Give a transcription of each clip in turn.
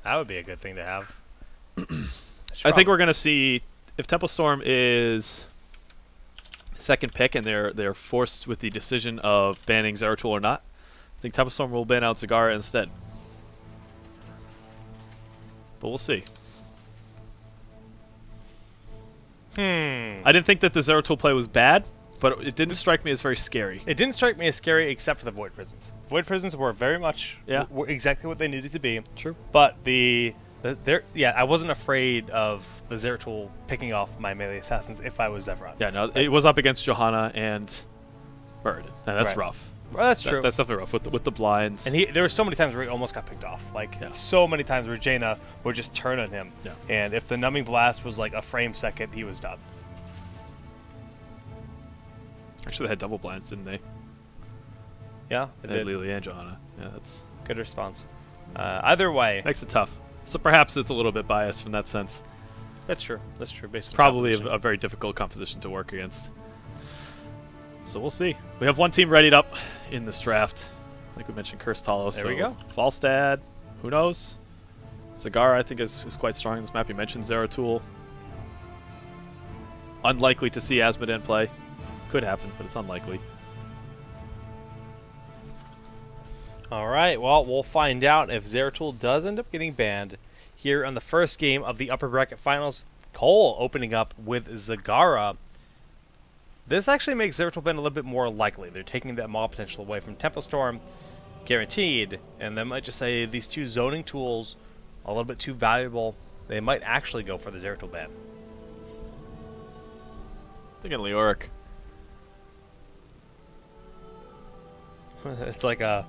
That would be a good thing to have. I think we're going to see if Temple Storm is second pick and they're forced with the decision of banning Zeratul or not. I think Temple Storm will ban out Zagara instead. But we'll see. I didn't think that the Zeratul play was bad, but it didn't strike me as very scary. It didn't strike me as scary except for the Void Prisons. Void Prisons were very much were exactly what they needed to be. True. But I wasn't afraid of the Zeratul picking off my melee assassins if I was Zevran. Yeah, no, it was up against Johanna and Bird. And that's rough. Well, that's true. That's definitely rough with the blinds. And there were so many times where he almost got picked off. Like, so many times where Jaina would just turn on him. Yeah. And if the numbing blast was like a frame second, he was done. Actually, they had double blinds, didn't they? Yeah, they had Lily and Johanna. Yeah, that's good response. Either way, makes it tough. So perhaps it's a little bit biased from that sense. That's true. That's true. Basically, probably a very difficult composition to work against. So we'll see. We have one team readied up in this draft. Like we mentioned, Cursed Hollow. There we go. Falstad, who knows? Zagara, I think, is quite strong in this map. You mentioned Zeratul. Unlikely to see Asmodan play. Could happen, but it's unlikely. All right, well, we'll find out if Zeratul does end up getting banned here on the first game of the upper bracket finals. Cole opening up with Zagara. This actually makes Zeratul ban a little bit more likely. They're taking that mob potential away from Temple Storm, guaranteed, and they might just say these two zoning tools are a little bit too valuable. They might actually go for the Zeratul ban. Thinking Leoric. It's like a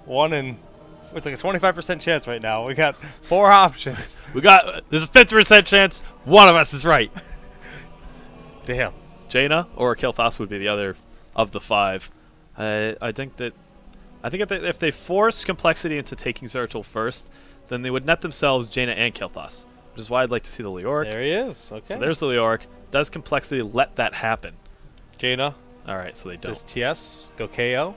it's like a 25% chance right now. We got 4 options. There's a 50% chance one of us is right. Damn. Jaina or Kilthas would be the other of the 5. I think if they force Complexity into taking Zeratul first, then they would net themselves Jaina and Kilthas, which is why I'd like to see the Leoric. There he is. Okay. So there's the Leoric. Does Complexity let that happen? Jaina. All right, so they don't. Does TS go KO?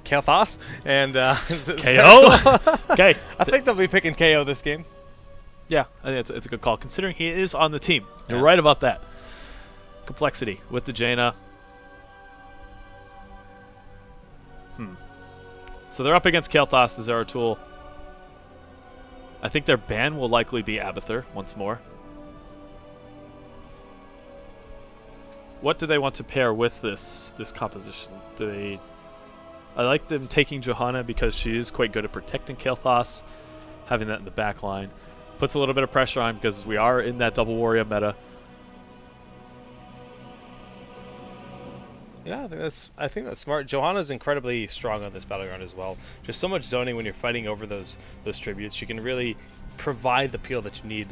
Kilthas and KO. Okay. I think they'll be picking KO this game. Yeah, I think it's a good call considering he is on the team. You're right about that. Complexity with the Jaina. So they're up against Kael'thas, the Zeratul. I think their ban will likely be Abathur once more. What do they want to pair with this composition? I like them taking Johanna because she is quite good at protecting Kael'thas, having that in the back line. Puts a little bit of pressure on because we are in that double warrior meta. Yeah, I think that's smart. Johanna's incredibly strong on this battleground as well. Just so much zoning when you're fighting over those tributes. She can really provide the peel that you need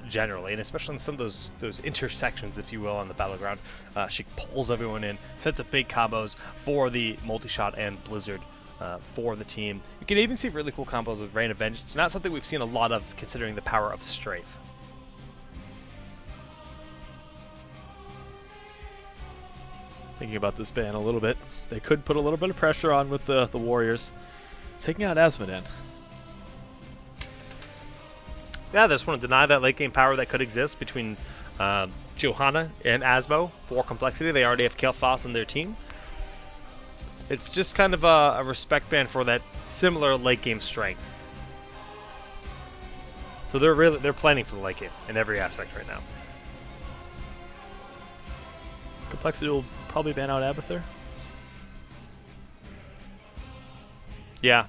generally, and especially in some of those intersections, if you will, on the battleground. She pulls everyone in, sets up big combos for the multi-shot and Blizzard for the team. You can even see really cool combos with Rain of Vengeance. Not something we've seen a lot of considering the power of Strafe. Thinking about this ban a little bit. They could put a little bit of pressure on with the Warriors. Taking out Asmodan. Yeah, they just want to deny that late game power that could exist between Johanna and Asmo for Complexity. They already have Kael'thas on their team. It's just kind of a respect ban for that similar late game strength. So they're planning for the late game in every aspect right now. Complexity will probably ban out Abathur. Yeah.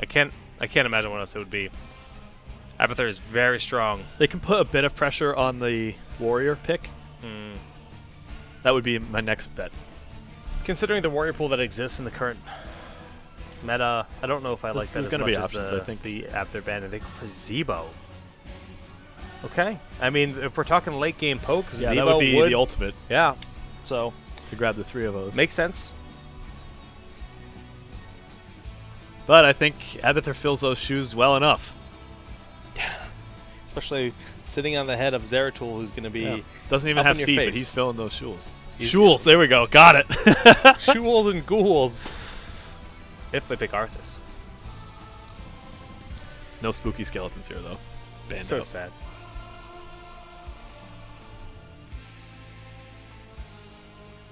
I can't imagine what else it would be. Abathur is very strong. They can put a bit of pressure on the warrior pick. That would be my next bet. Considering the warrior pool that exists in the current meta, I don't know if I like that as much be as options, I think. the Abathur ban. I think for Zebo. Okay. I mean, if we're talking late game poke, Zebo that would be the ultimate. Yeah. So to grab the 3 of those. Makes sense. But I think Abathur fills those shoes well enough. Especially sitting on the head of Zeratul, who's going to be doesn't even have feet, face. but he's filling those shoes. Shules, there we go, got it. Shules and ghouls. If they pick Arthas. No spooky skeletons here, though. Banned So out. sad.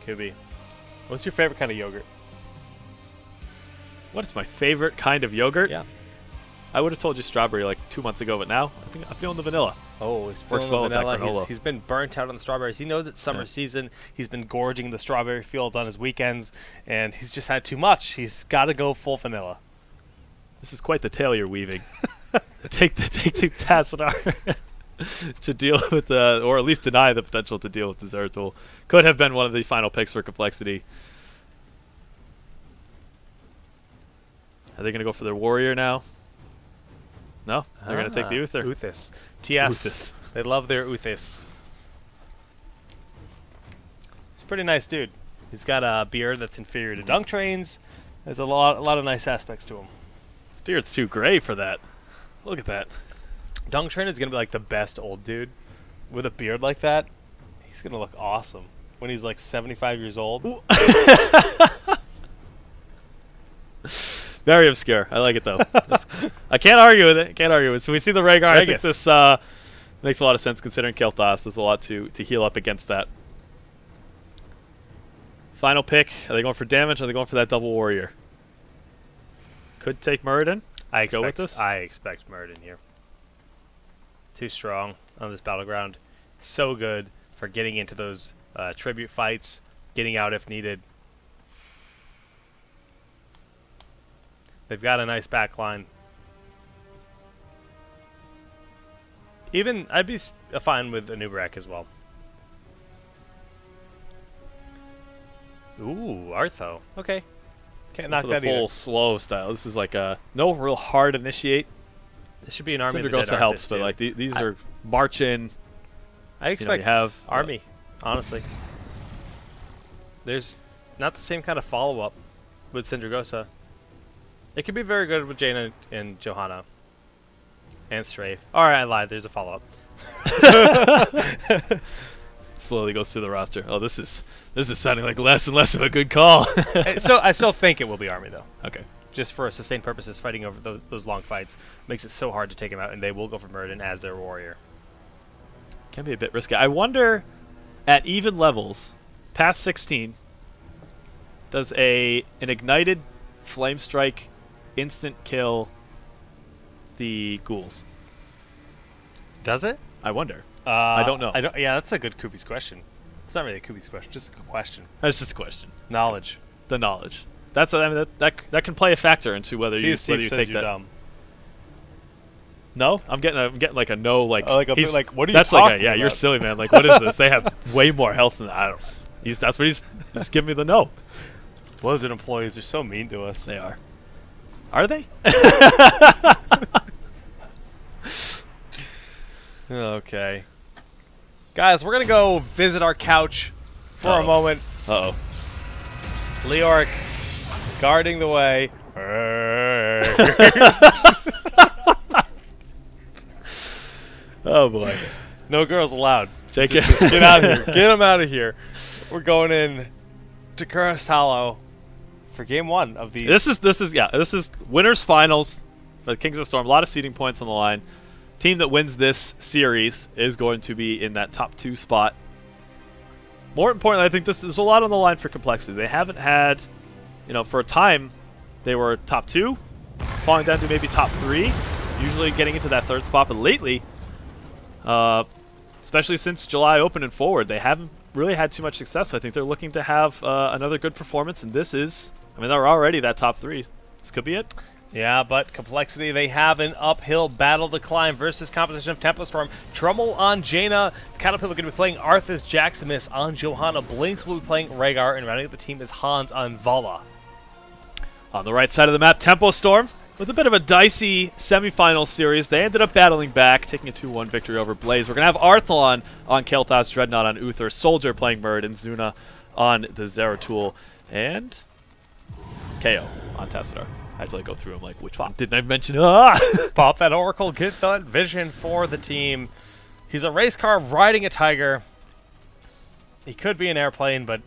Kubi, what's your favorite kind of yogurt? What is my favorite kind of yogurt? Yeah. I would have told you strawberry like 2 months ago, but now I think I'm feeling the vanilla. Oh, he's Works feeling well the with that vanilla. granola. He's been burnt out on the strawberries. He knows it's summer season. He's been gorging the strawberry fields on his weekends, and he's just had too much. He's got to go full vanilla. This is quite the tale you're weaving. take the Tassadar to deal with the, or at least deny the potential to deal with the Zeratul. Could have been one of the final picks for complexity. Are they going to go for their warrior now? No, they're going to take the Uther. Uthis. TS. Uthis. They love their Uthis. He's a pretty nice dude. He's got a beard that's inferior to Dunk Train's. There's a lot of nice aspects to him. His beard's too gray for that. Look at that. Dunk Train is going to be like the best old dude with a beard like that. He's going to look awesome when he's like 75 years old. Very obscure. I like it though. I can't argue with it. Can't argue with it. So we see the Rhaegar. I think this makes a lot of sense considering Kael'thas. There's a lot to heal up against that. Final pick. Are they going for damage or are they going for that double warrior? Could take Muradin. Go with this. I expect Muradin here. Too strong on this battleground. So good for getting into those tribute fights, getting out if needed. They've got a nice back line. Even I'd be fine with Anubarak as well. Ooh, Artho. Okay. Can't knock that the full slow style. This is like a no real hard initiate. This should be an army. Sindragosa helps, but like these are march in. I expect you have army, honestly. There's not the same kind of follow-up with Sindragosa. It could be very good with Jaina and Johanna. And Strafe. Alright, I lied. There's a follow-up. Slowly goes through the roster. Oh, this is sounding like less and less of a good call. So I still think it will be army, though. Okay. Just for sustained purposes, fighting over those long fights makes it so hard to take him out, and they will go for Muradin as their warrior. Can be a bit risky. I wonder, at even levels, past 16, does an ignited flame strike instant kill the ghouls? Does it? I wonder. I don't know. Yeah, that's a good Kubi's question. It's not really a Kubi's question, just a question. That's just a question. Knowledge. The knowledge. That's I mean that can play a factor into whether you take that. Dumb. No, I'm getting like a no like. Like what are you that's talking like about? You're silly, man. Like what is this? They have way more health than that. I don't know. That's what he's giving me the no. Blizzard employees are so mean to us. They are. Are they? Okay. Guys, we're going to go visit our couch for a moment. Uh-oh. Leoric guarding the way. Oh, boy. No girls allowed. Jake, Just get out of here. Get them out of here. We're going in to Cursed Hollow for game one of the... This is winners finals for the Kings of the Storm. A lot of seeding points on the line. Team that wins this series is going to be in that top 2 spot. More importantly, I think there's a lot on the line for complexity. They haven't had, for a time, they were top 2, falling down to maybe top 3, usually getting into that 3rd spot. But lately, especially since July Open and forward, they haven't really had too much success. So I think they're looking to have another good performance, and this is, they're already that top 3. This could be it. Yeah, but complexity, they have an uphill battle to climb versus composition of Tempo Storm. Trummel on Jaina. Caterpillar are going to be playing Arthas Jaximus on Johanna. Blinks will be playing Rhaegar, and rounding up the team is Hans on Vala. On the right side of the map, Tempo Storm, with a bit of a dicey semifinal series. They ended up battling back, taking a 2-1 victory over Blaze. We're going to have Arthalon on Kael'thas, Dreadnought on Uther, Soldier playing Muradin, Zuna on the Zeratul, and KO on Tassadar. I had to go through them like, which one didn't I mention? Pop that Oracle, get that vision for the team. He's a race car riding a tiger. He could be an airplane, but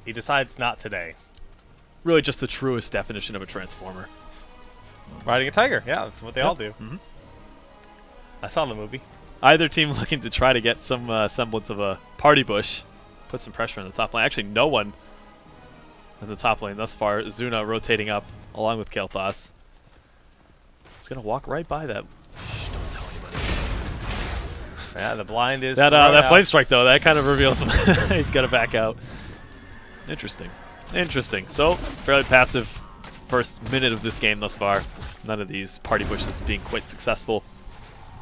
he decides not today. Really just the truest definition of a transformer. Riding a tiger, yeah, that's what they all do. Mm-hmm. I saw the movie. Either team looking to try to get some semblance of a party bush, put some pressure on the top lane. Actually, no one in the top lane thus far. Zuna rotating up along with Kael'thas. He's going to walk right by them. Shh, don't tell anybody. Yeah, the blind is That flame strike, though, that kind of reveals him. He's got to back out. Interesting. Interesting. So, fairly passive first minute of this game thus far. None of these party bushes being quite successful.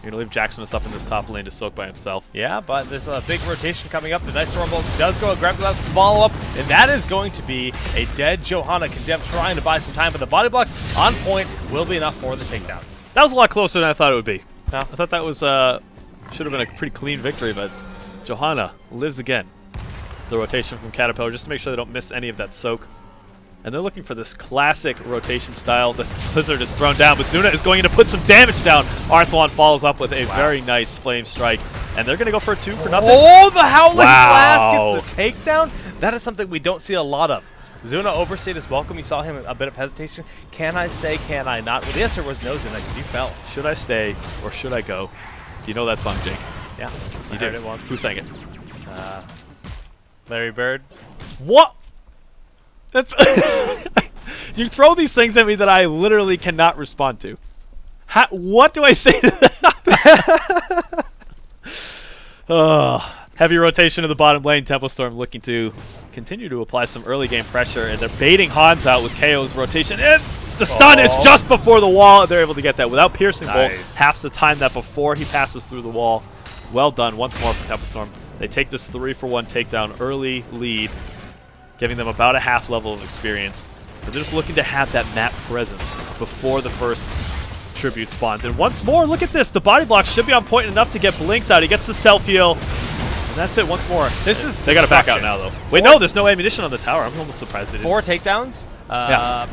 You're going to leave Jaximus up in this top lane to soak by himself. Yeah, but there's a big rotation coming up. The nice Stormbolt does go and grab the last follow-up, and that is going to be a dead Johanna. Condemned trying to buy some time, but the body block on point will be enough for the takedown. That was a lot closer than I thought it would be. No. I thought that was should have been a pretty clean victory, but Johanna lives again. The rotation from Caterpillar just to make sure they don't miss any of that soak. And they're looking for this classic rotation style. The Blizzard is thrown down, but Zuna is going to put some damage down. Arthlon follows up with a very nice flame strike. And they're going to go for a 2 for nothing. Oh, the Howling Blast gets the takedown. That is something we don't see a lot of. Zuna overstayed his welcome. You saw him a bit of hesitation. Can I stay? Can I not? Well, the answer was no, Zuna, because you fell. Should I stay or should I go? Do you know that song, Jake? Yeah, You did it once. Who sang it? Larry Bird. What? That's you throw these things at me that I literally cannot respond to. What do I say to that? Heavy rotation of the bottom lane. Tempo Storm looking to continue to apply some early game pressure, and they're baiting Hans out with KO's rotation. And the stun is just before the wall. They're able to get that without piercing bolt. Has to time that before he passes through the wall. Well done once more for Tempo Storm. They take this 3-for-1 takedown, early lead, giving them about a half level of experience. But they're just looking to have that map presence before the first tribute spawns. And once more, look at this. The body block should be on point enough to get Blinks out. He gets the self-heal. And that's it once more. They got to back out now, though. Wait, no, there's no ammunition on the tower. I'm almost surprised they didn't. 4 takedowns. Yeah.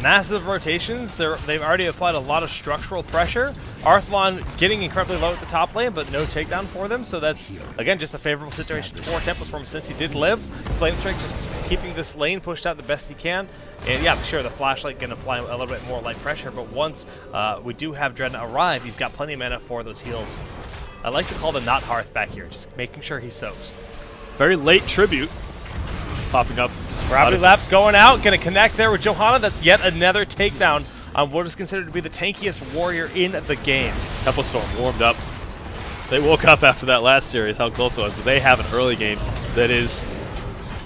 Massive rotations. They've already applied a lot of structural pressure. Arthlon getting incredibly low at the top lane, but no takedown for them. So that's, again, just a favorable situation for Tempo Storm since he did live. Flame Strike just keeping this lane pushed out the best he can. And yeah, sure, the Flashlight can apply a little bit more light pressure, but once we do have Dreadnought arrive, he's got plenty of mana for those heals. I like to call the Not Hearth back here, just making sure he soaks. Very late tribute popping up. Gravity Lapse going out, going to connect there with Johanna. That's yet another takedown on what is considered to be the tankiest warrior in the game. Tempo Storm warmed up. They woke up after that last series, how close it was, but they have an early game that is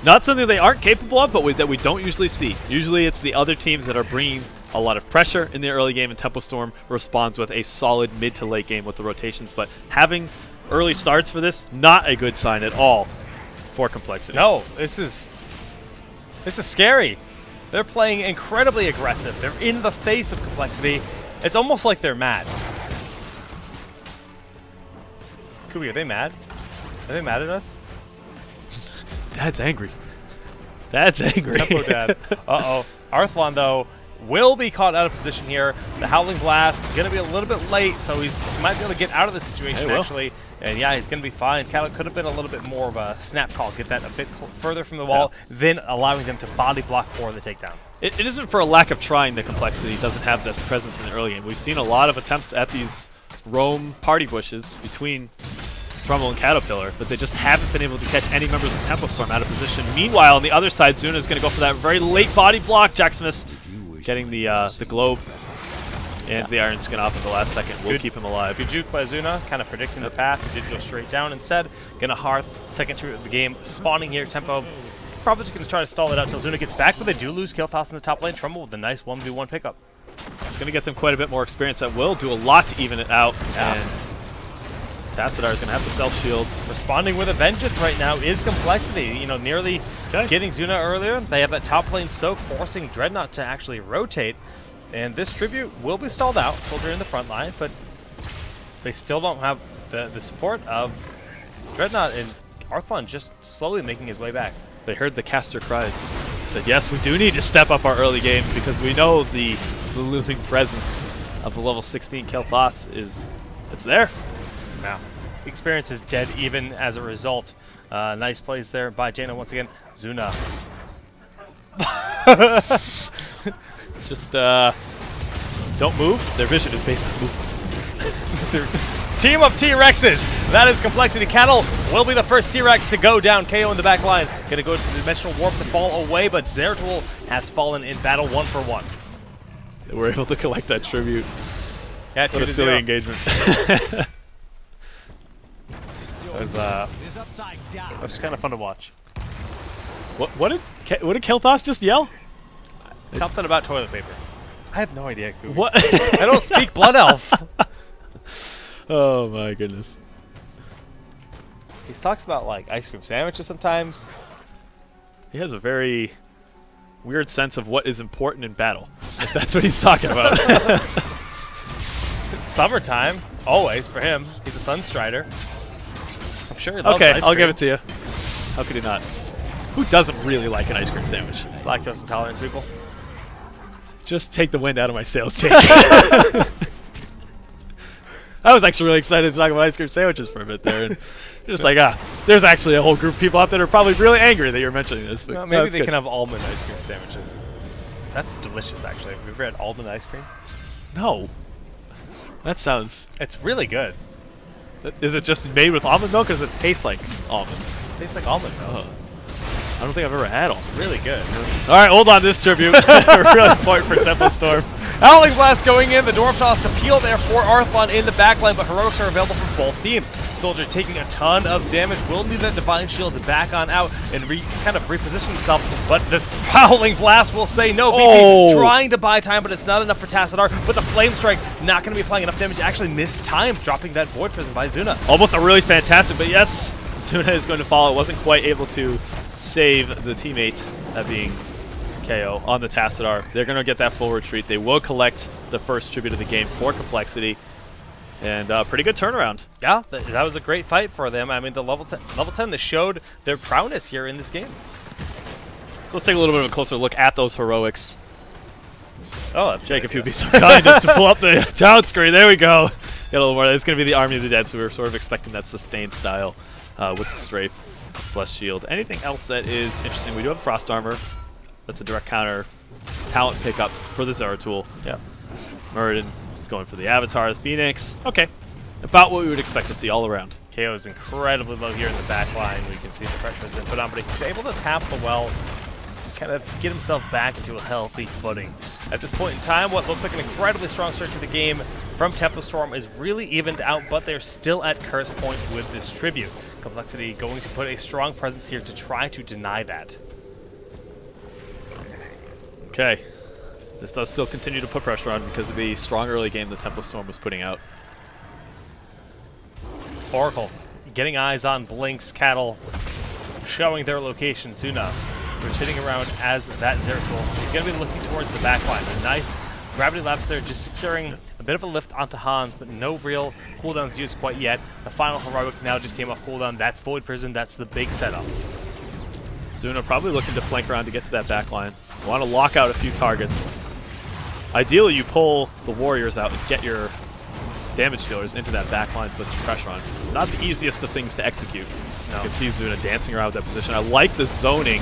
not something they aren't capable of, but that we don't usually see. Usually it's the other teams that are bringing a lot of pressure in the early game, and Tempo Storm responds with a solid mid to late game with the rotations. But having early starts for this, not a good sign at all for Complexity. No, this is scary. They're playing incredibly aggressive. They're in the face of Complexity. It's almost like they're mad. Kubi, are they mad? Are they mad at us? Dad's angry. Dad's angry. Tempo Dad. Uh-oh. Arthlon, though, will be caught out of position here. The Howling Blast going to be a little bit late, so he might be able to get out of the situation, actually. And yeah, he's going to be fine. Could have been a little bit more of a snap call, get that a bit further from the wall, then allowing them to body block for the takedown. It isn't for a lack of trying that Complexity doesn't have this presence in the early game. We've seen a lot of attempts at these roam party bushes between Trumbull and Caterpillar, but they just haven't been able to catch any members of Tempo Storm out of position. Meanwhile, on the other side, Zuna is going to go for that very late body block. Jaximus getting the globe and the Iron Skin off at the last second. We'll keep him alive. Good juke by Zuna, kind of predicting the path. He did go straight down instead. Gonna Hearth, second tribute of the game, spawning here. Tempo probably just gonna try to stall it out until Zuna gets back, but they do lose Kael'thas in the top lane. Trumbull with a nice 1v1 pickup. It's going to get them quite a bit more experience. That will do a lot to even it out. Yeah. And Tassadar is going to have to self-shield. Responding with a vengeance right now is Complexity. You know, nearly getting Zuna earlier. They have that top lane soak, forcing Dreadnought to actually rotate. And this tribute will be stalled out. Soldier in the front line, but they still don't have the support of Dreadnought, and Arthlon just slowly making his way back. They heard the caster cries. Said, yes, we do need to step up our early game because we know the looming presence of the level 16 Kael'thas it's there. Now, experience is dead even as a result. Nice plays there by Jaina once again. Zuna. Just don't move. Their vision is based on movement. Team of T-Rexes. That is Complexity. Cattle will be the first T-Rex to go down. KO in the back line. Going to go to the Dimensional Warp to fall away, but Zeratul has fallen in battle 1 for 1. They were able to collect that tribute. Yeah, what a silly engagement. It was kind of fun to watch. What did Kel'Thas just yell? Something about toilet paper. I have no idea. Kubi. What? I don't speak Blood Elf. Oh my goodness. He talks about like ice cream sandwiches sometimes. He has a very weird sense of what is important in battle, if that's what he's talking about. It's summertime, always for him. He's a Sunstrider. I'm sure he loves okay, ice I'll cream. give it to you. How could he not? Who doesn't really like an ice cream sandwich? Lactose intolerance people. Just take the wind out of my sails, Jake. I was actually really excited to talk about ice cream sandwiches for a bit there. And just like, there's actually a whole group of people out there that are probably really angry that you're mentioning this. But Well, maybe that's they good. can have almond ice cream sandwiches. That's delicious, actually. Have you ever had almond ice cream? No. That sounds... It's really good. Is it just made with almond milk, or does it taste like almonds? It tastes like almond milk. Oh. I don't think I've ever had almonds. Really good. All right, hold on this tribute. Really important for Temple Storm. Howling Blast going in. The Dwarf Toss to peel there for Arthlon in the backline, but heroics are available from both teams. Soldier taking a ton of damage. Will need that Divine Shield to back on out and kind of reposition himself, but the Howling Blast will say no. BP trying to buy time, but it's not enough for Tassadar. But the Flame Strike not going to be applying enough damage to actually miss time, dropping that Void Prison by Zuna. Almost a really fantastic, but yes, Zuna is going to follow. Wasn't quite able to save the teammate, that being KO, on the Tassadar. They're going to get that full retreat. They will collect the first tribute of the game for Complexity. And pretty good turnaround. Yeah, that was a great fight for them. I mean, the level 10, they showed their prowess here in this game. So let's take a little bit of a closer look at those heroics. Oh, that's Jake, if you'd be so kind as to pull up the town screen. There we go. Get a little more. It's going to be the Army of the Dead, so we were sort of expecting that sustained style with the strafe plus shield. Anything else that is interesting? We do have Frost Armor. That's a direct counter talent pickup for the Zeratul. Yeah. Muradin is going for the Avatar, the Phoenix. Okay. About what we would expect to see all around. KO is incredibly low here in the back line. We can see the pressure has been put on, but he's able to tap the well, kind of get himself back into a healthy footing. At this point in time, what looked like an incredibly strong start to the game from Tempo Storm is really evened out, but they're still at curse point with this tribute. Complexity going to put a strong presence here to try to deny that. Okay. This does still continue to put pressure on because of the strong early game that Tempo Storm was putting out. Oracle getting eyes on Blink's cattle, showing their location. Zuna rotating around as that Zeratul. He's going to be looking towards the back line. A nice gravity lapse there, just securing a bit of a lift onto Hans, but no real cooldowns used quite yet. The final heroic now just came off cooldown. That's Void Prison. That's the big setup. Zuna probably looking to flank around to get to that back line. Want to lock out a few targets. Ideally, you pull the warriors out and get your damage dealers into that back line to put some pressure on. Not the easiest of things to execute. No. You can see Zuna dancing around with that position. I like the zoning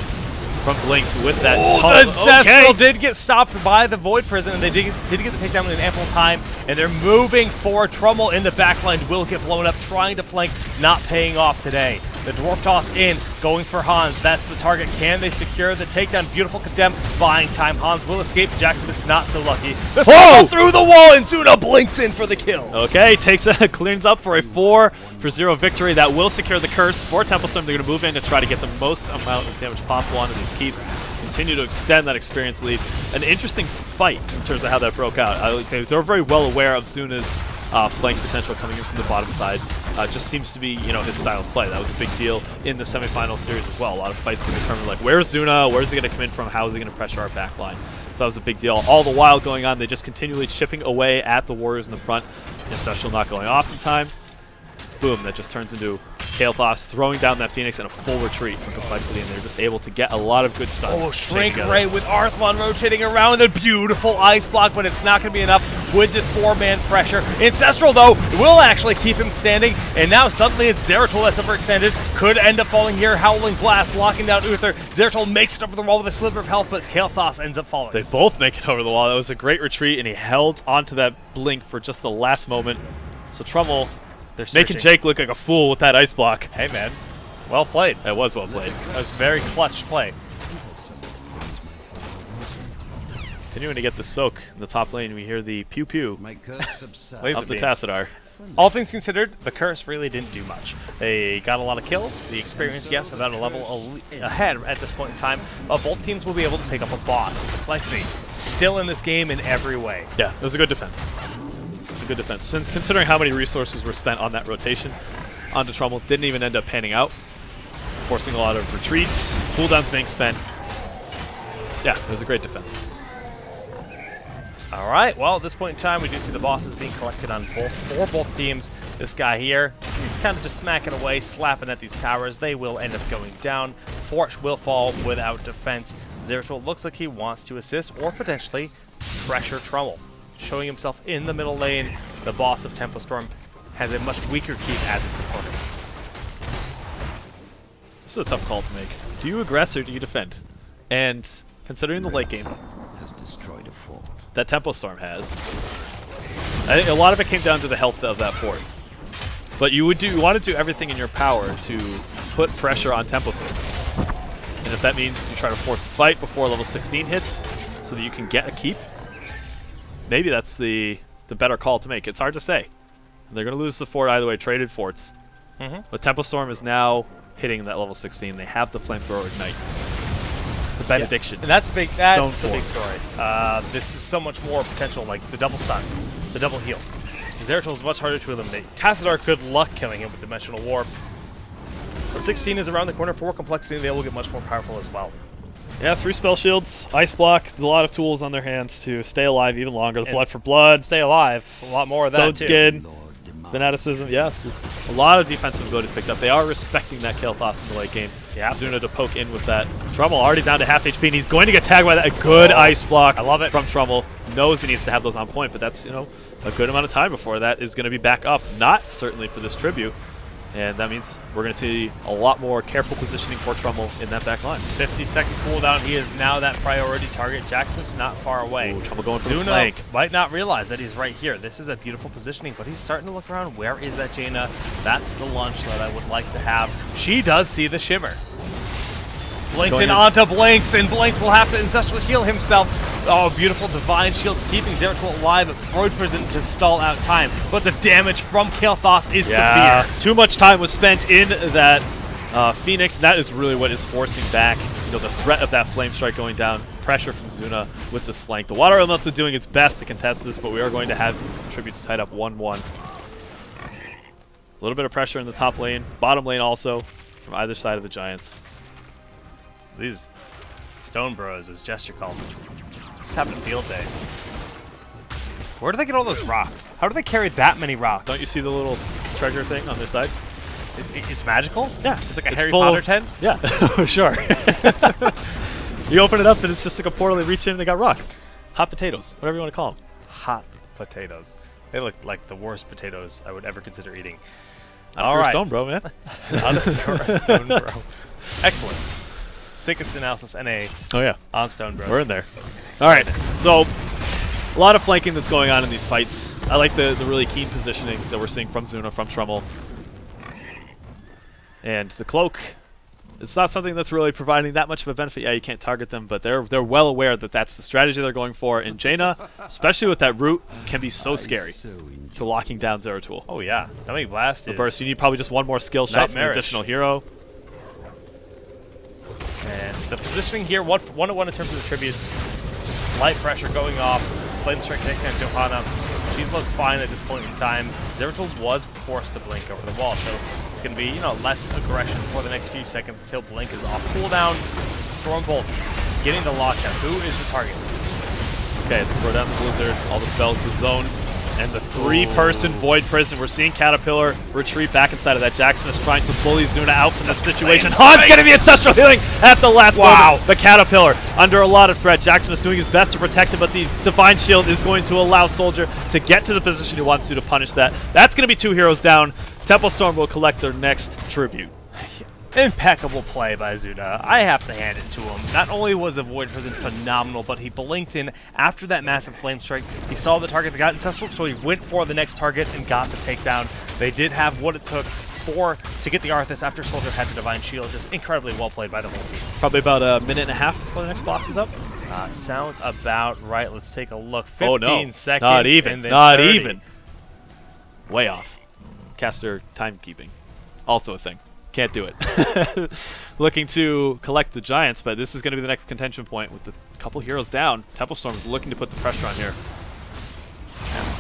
from Blinks with that. The Ancestral did get stopped by the Void Prison, and they did get the takedown in ample time, and they're moving for Trummel in the backline. Will get blown up, trying to flank, not paying off today. The Dwarf Toss in, going for Hans. That's the target. Can they secure the takedown? Beautiful Condemn, buying time. Hans will escape. Jackson is not so lucky. The through the wall, and Zuna blinks in for the kill. Okay, takes a cleans up for a 4-0 victory. That will secure the curse for Temple Storm. They're going to move in to try to get the most amount of damage possible onto these keeps. Continue to extend that experience lead. An interesting fight in terms of how that broke out. They're very well aware of Zuna's flank potential coming in from the bottom side. Just seems to be, his style of play. That was a big deal in the semifinal series as well. A lot of fights can determine, like, where's Zuna? Where's he going to come in from? How is he going to pressure our back line? So that was a big deal. All the while going on, they just continually chipping away at the warriors in the front. Ancestral not going off in time. Boom, that just turns into Kael'thas throwing down that Phoenix in a full retreat from Complexity, and they're just able to get a lot of good stuff. Oh, Shrink Ray with Arthlon rotating around the beautiful ice block, but it's not going to be enough with this 4-man pressure. Ancestral, though, will actually keep him standing, and now suddenly it's Zeratul that's overextended. Could end up falling here. Howling Blast locking down Uther. Zeratul makes it over the wall with a sliver of health, but Kael'thas ends up falling. They both make it over the wall. That was a great retreat, and he held onto that blink for just the last moment. So Trummel They're making searching. Jake look like a fool with that ice block. Hey, man. Well played. That was well played. That was very clutch play. Continuing to get the soak in the top lane, we hear the pew-pew Laser of the beams. Tassadar. All things considered, the curse really didn't do much. They got a lot of kills. The experience, yes, about a level ahead at this point in time. But both teams will be able to pick up a boss. Complexity still in this game in every way. Yeah, it was a good defense. It was a good defense. Since considering how many resources were spent on that rotation onto Trummel, didn't even end up panning out, forcing a lot of retreats, cooldowns being spent. Yeah, it was a great defense. All right, well, at this point in time, we do see the bosses being collected on both teams. This guy here, he's kind of just smacking away, slapping at these towers. They will end up going down. Forge will fall without defense. Zeratul looks like he wants to assist or potentially pressure Trummel. Showing himself in the middle lane, the boss of Tempo Storm has a much weaker keep as its opponent. This is a tough call to make. Do you aggress or do you defend? And considering the late game that Tempo Storm has, I think a lot of it came down to the health of that fort. But you want to do everything in your power to put pressure on Tempo Storm. And if that means you try to force a fight before level 16 hits so that you can get a keep, maybe that's the better call to make. It's hard to say. They're going to lose the fort either way, traded forts. But Tempo Storm is now hitting that level 16. They have the Flamethrower Ignite. The Benediction. Yeah. And that's big. That's the Stone big story. This is so much more potential, like the double stun, the double heal. Zeratul is much harder to eliminate. Tassadar, good luck killing him with Dimensional Warp. The 16 is around the corner for Complexity, and they will get much more powerful as well. Yeah, 3 spell shields, ice block. There's a lot of tools on their hands to stay alive even longer. The blood for blood, stay alive. A lot more of that too. Skin, fanaticism. Yeah, a lot of defensive abilities picked up. They are respecting that Kael'thas in the late game. Yeah, Zuna to poke in with that. Trummel already down to half HP, and he's going to get tagged by that. A good ice block. I love it from Trummel. Knows he needs to have those on point, but that's a good amount of time before that is going to be back up. Not certainly for this tribute. And that means we're going to see a lot more careful positioning for Trummel in that back line. 50-second cooldown. He is now that priority target. Jackson's not far away. Ooh, Trummel going for Zuna the flank. Might not realize that he's right here. This is a beautiful positioning, but he's starting to look around. Where is that Jaina? That's the lunch that I would like to have. She does see the shimmer. Blinks in onto Blinks, and Blinks will have to Ancestral heal himself. Oh, beautiful Divine Shield keeping Zeratul alive, but Void Prison to stall out time. But the damage from Kael'thas is severe. Too much time was spent in that Phoenix. That is really what is forcing back the threat of that Flame Strike going down. Pressure from Zuna with this flank. The Water Elemental doing its best to contest this, but we are going to have tributes tied up 1-1. A little bit of pressure in the top lane. Bottom lane also from either side of the Giants. These Stone Bros, as Gesture called them, just having a field day. Where do they get all those rocks? How do they carry that many rocks? Don't you see the little treasure thing on their side? It's magical? Yeah. It's like a Harry Potter tent? Yeah, sure. You open it up and it's just like a portal. They reach in and they got rocks. Hot potatoes, whatever you want to call them. Hot potatoes. They look like the worst potatoes I would ever consider eating. Not if you're a stone bro, man. Not if you're a stone bro. Excellent. Sickest analysis NA on Stone Bros. We're in there. All right, so a lot of flanking that's going on in these fights. I like the really keen positioning that we're seeing from Zuna, from Trummel. And the cloak, it's not something that's really providing that much of a benefit. Yeah, you can't target them, but they're well aware that that's the strategy they're going for. And Jaina, especially with that root, can be so scary to locking down Zeratul. Oh yeah, Numbing Blast The is burst, you need probably just one more skill shot from an additional hero. And the positioning here, one-to-one in terms of the tributes, just light pressure going off. Flame Strike connecting on Johanna. She looks fine at this point in time. Zeratul was forced to blink over the wall, so it's going to be less aggression for the next few seconds until Blink is off cooldown. Stormbolt getting the lockout. Who is the target? Okay, throw down the Blizzard, all the spells, the zone, and the 3-person Void Prison. We're seeing Caterpillar retreat back inside of that. Jackson is trying to bully Zuna out from this situation. Han's getting the Ancestral Healing at the last moment. The Caterpillar under a lot of threat. Jackson is doing his best to protect him, but the Divine Shield is going to allow Soldier to get to the position he wants to punish that. That's going to be 2 heroes down. Tempo Storm will collect their next tribute. Impeccable play by Zuna. I have to hand it to him. Not only was the Void Prison phenomenal, but he blinked in after that massive Flame Strike. He saw the target that got Ancestral, so he went for the next target and got the takedown. They did have what it took to get the Arthas after Soldier had the Divine Shield. Just incredibly well played by the whole team. Probably about a minute and a half before the next boss is up. Sounds about right. Let's take a look. 15 oh, no. seconds. Not even. And then Not 30. even. Way off. Caster timekeeping. Also a thing. Can't do it. Looking to collect the Giants, but this is going to be the next contention point with a couple heroes down. Temple Storm is looking to put the pressure on here.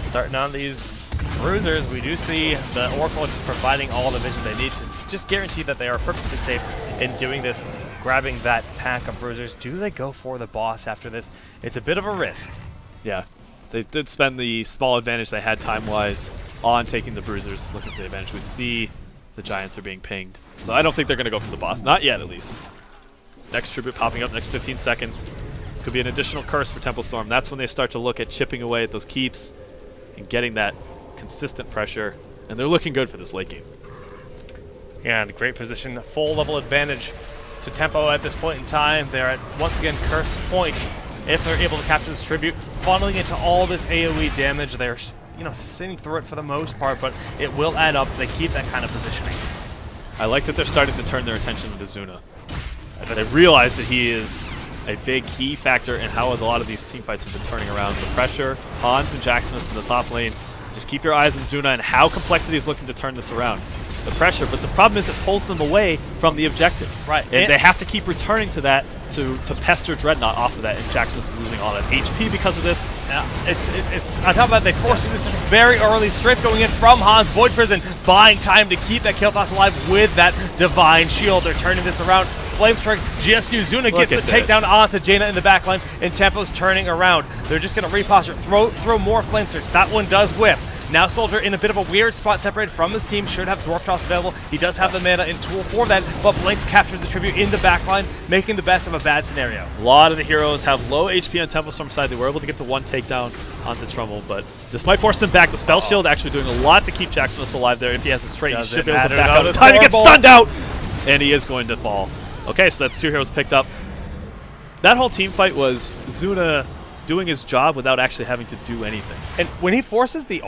Starting on these bruisers, we do see the Oracle just providing all the vision they need to just guarantee that they are perfectly safe in doing this, grabbing that pack of bruisers. Do they go for the boss after this? It's a bit of a risk. Yeah, they did spend the small advantage they had time-wise on taking the bruisers, looking for the advantage. We see the Giants are being pinged, so I don't think they're going to go for the boss. Not yet, at least. Next tribute popping up next 15 seconds. Could be an additional curse for Temple Storm. That's when they start to look at chipping away at those keeps and getting that consistent pressure, and they're looking good for this late game. Yeah, and great position, full level advantage to Tempo at this point in time. They're at, once again, cursed point. If they're able to capture this tribute, funneling into all this AoE damage, they're sitting through it for the most part, but it will add up. They keep that kind of positioning. I like that they're starting to turn their attention to Zuna. They realize that he is a big key factor in how a lot of these team fights have been turning around. The pressure, Hans and Jacksonus in the top lane. Just keep your eyes on Zuna and how Complexity is looking to turn this around. The pressure, but the problem is it pulls them away from the objective. Right. And they have to keep returning to that to pester Dreadnought off of that, and Jacksonus is losing all that HP because of this. Yeah, it's on top of that, they forced this very early strip going in from Hans. Void Prison buying time to keep that Kael'thas alive with that Divine Shield. They're turning this around. Flame Strike, GSU Zuna gets the takedown onto Jaina in the backline, and Tempo's turning around. They're just going to reposture, throw more Flame Strikes. That one does whip. Now Soldier in a bit of a weird spot, separated from his team, should have Dwarf Toss available. He does have the mana and tool for that, but Blinks captures the tribute in the backline, making the best of a bad scenario. A lot of the heroes have low HP on Temple Storm's side. They were able to get the one takedown onto Trummel, but this might force him back. The Spell Shield actually doing a lot to keep Jacksonus alive there. If he has his trait, he should be able to back out. Time to get stunned out! And he is going to fall. Okay, so that's two heroes picked up. That whole team fight was Zuna doing his job without actually having to do anything. And when he forces the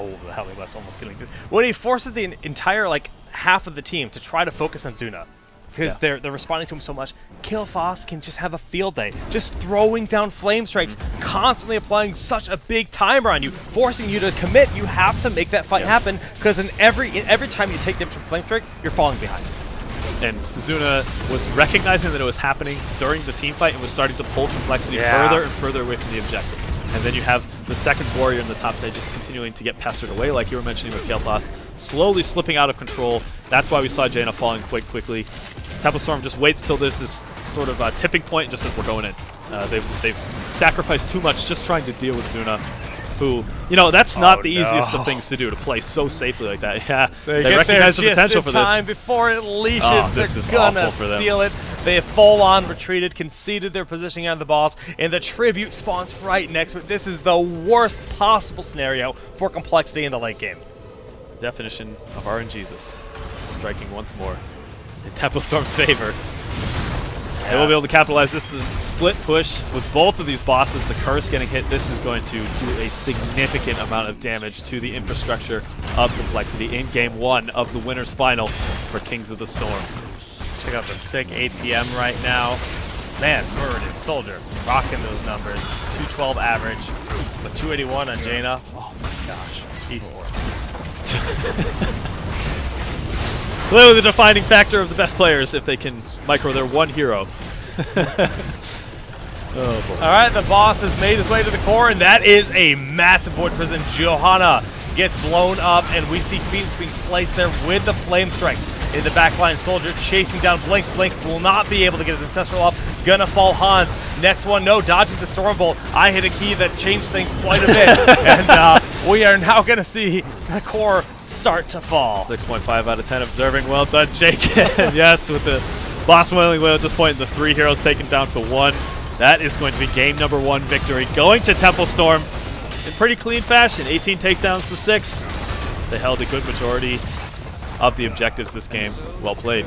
when he forces the entire half of the team to try to focus on Zuna, because they're responding to him so much, Kael'thas can just have a field day, just throwing down Flame Strikes, constantly applying such a big timer on you, forcing you to commit. You have to make that fight happen, because in every time you take damage from Flame Strike, you're falling behind. And Zuna was recognizing that it was happening during the team fight and was starting to pull Complexity further and further away from the objective. And then you have the second warrior in the top side just continuing to get pestered away, like you were mentioning with Kael'thas, slowly slipping out of control. That's why we saw Jaina falling quite quickly. Temple Storm just waits till there's this sort of tipping point, just as we're going in. They've sacrificed too much just trying to deal with Zuna, who, that's not the easiest of things to do, to play so safely like that. Yeah, they recognize the potential for this. Time before it leashes, they're gonna steal it. They have full-on retreated, conceded their positioning on the boss, and the tribute spawns right next to it. This is the worst possible scenario for Complexity in the late game. Definition of RNGesus, striking once more in Temple Storm's favor. They will be able to capitalize this. The split push with both of these bosses, the curse getting hit, this is going to do a significant amount of damage to the infrastructure of Complexity in Game 1 of the winner's final for Kings of the Storm. Check out the sick 8 PM right now. Man, Bird and Soldier rocking those numbers. 212 average, but 281 on Jaina. Oh my gosh, esport. Clearly the defining factor of the best players if they can micro their one hero. Oh boy. All right, the boss has made his way to the core, and that is a massive Void Prison. Johanna gets blown up, and we see Phoenix being placed there with the Flame Strikes. In the backline, Soldier chasing down Blinks. Blinks will not be able to get his Ancestral off. Gonna fall Hans. Next one, no, dodging the Stormbolt. I hit a key that changed things quite a bit. And we are now gonna see the core start to fall. 6.5 out of 10 observing. Well done, Jake. Yes, with the boss wailing away at this point, the 3 heroes taken down to 1. That is going to be game number 1 victory, going to Temple Storm in pretty clean fashion. 18 takedowns to 6. They held a good majority of the objectives this game. Well played.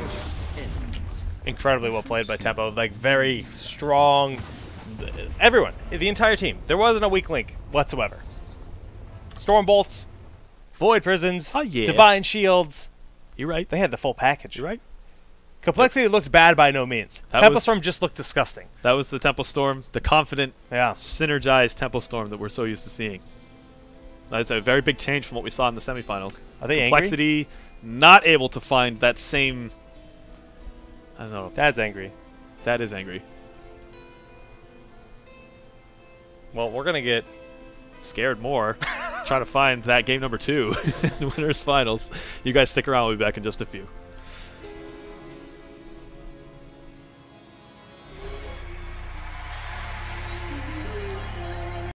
Incredibly well played by Tempo. Very strong. Everyone, the entire team. There wasn't a weak link whatsoever. Stormbolts, Void Prisons. Oh, yeah. Divine Shields. You're right. They had the full package. You're right. Complexity looked bad by no means. Temple Storm just looked disgusting. That was the Temple Storm, the confident, Yeah. synergized Temple Storm that we're so used to seeing. That's a very big change from what we saw in the semifinals. Are they Complexity not able to find that same... I don't know. Dad's angry. That is angry. Well, we're going to get... Scared more. Trying to find that game number 2 in the winners finals. You guys stick around. We'll be back in just a few.